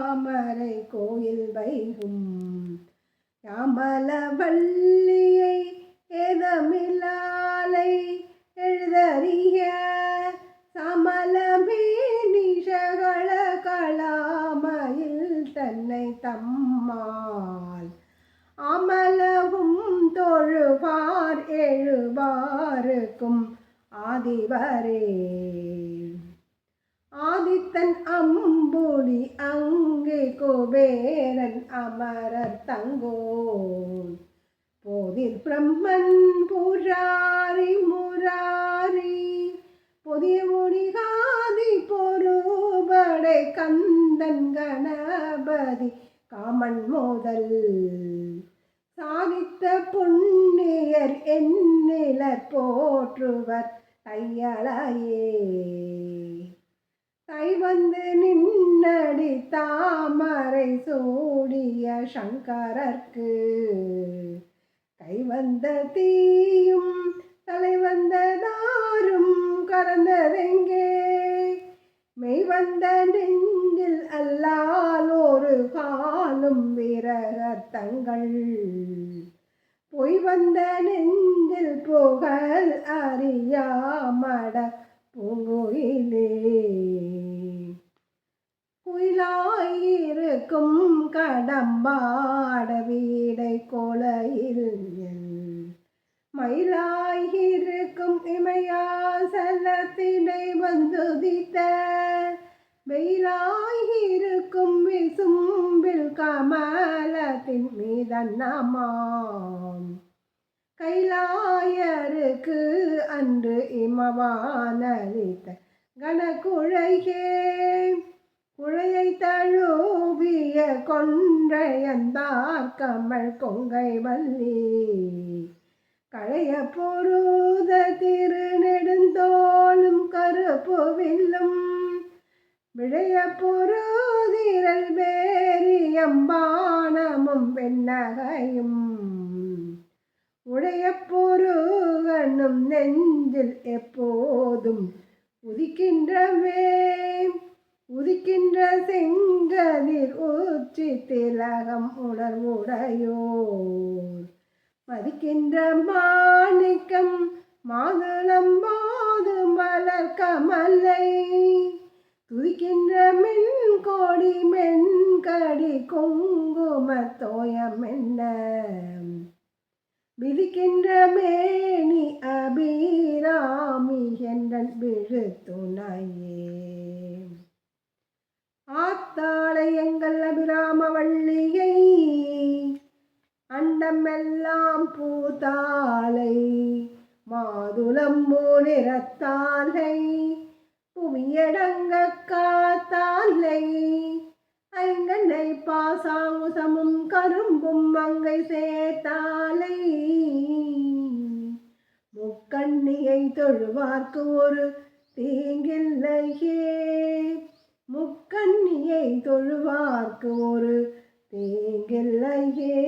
தாமரை கோயில் வைகும் யாமலவல்லியை ஏதமில்லாலை எழுதறிய சமலமே நிஷகள கலாமையில் தன்னை தம்மால் அமலவும் தொழுவார் எழுவாருக்கும் ஆதிவரே ஆதித்தன் அம்புலி அங்கே குபேரன் அமரர் தங்கோன் போதில் பிரம்மன் புராரி முராரி புதிய முடிகாதி பொறுபடை கந்தன் கணபதி காமன் மோதல் சாதித்த புண்ணியர் எண்ணிலர் போற்றுவர் தையலையே தைவந்து நின்னடி தாமரை சூடிய சங்கரர்க்கு கைவந்த தீயும் தலைவந்ததாரும் கறந்ததெங்கே மெய்வந்த நெஞ்சில் அல்லால் ஒரு காலும் விரகத்தங்கள் பொய் வந்த நெஞ்சில் புகழ் அறியாமட பூங்குயிலே குயிலாயிருக்கும் கடம்பாட வீடை கொலையில் மயிலாயிருக்கும் இமையாசலத்தினை வந்துதித்த வெயிலாயிருக்கும் விசும்பில் கமலத்தின் மீதன்னமாம் கைலாயருக்கு அன்று இமவானளித்த கனகுழையே குழையை தழுவிய கொன்றையந்தார் கமல் கொங்கை வள்ளி கழைய பொருத திருநெடுந்தோளும் கருப்பு வில்லும் விழைய பொருதிரல் வேரியம்பானமும் வெண்ணகையும் உடைய பொருகனும் நெஞ்சில் எப்போதும் உதிக்கின்ற செங்கதிர் ஊற்றி திலகம் உணர்வுடையோர் மதிக்கின்ற மாணிக்கம் மாதுளம்போது மலர் கமலை துதிக்கின்ற மென்கோடி மென்கடி குங்கும தோயம் என்ன விதிக்கின்ற மேனி அபிராமி என்றன் விழு துணையே ஆத்தாளை எங்கள் அபிராம வள்ளியை அண்டமெல்லாம் பூத்தாளை மாதுளம்பூ நிறத்தாளை புவியடங்க காத்தாளை ஐங்கண்ணை பாசாங்குசமும் கரும்பும் மங்கை சேர்த்தாளை முக்கண்ணியை தொழுவார்க்கு ஒரு தீங்கில்லையே முக்கண்ணியை தொழுவார்க்கு ஒரு தீங்கில்லையே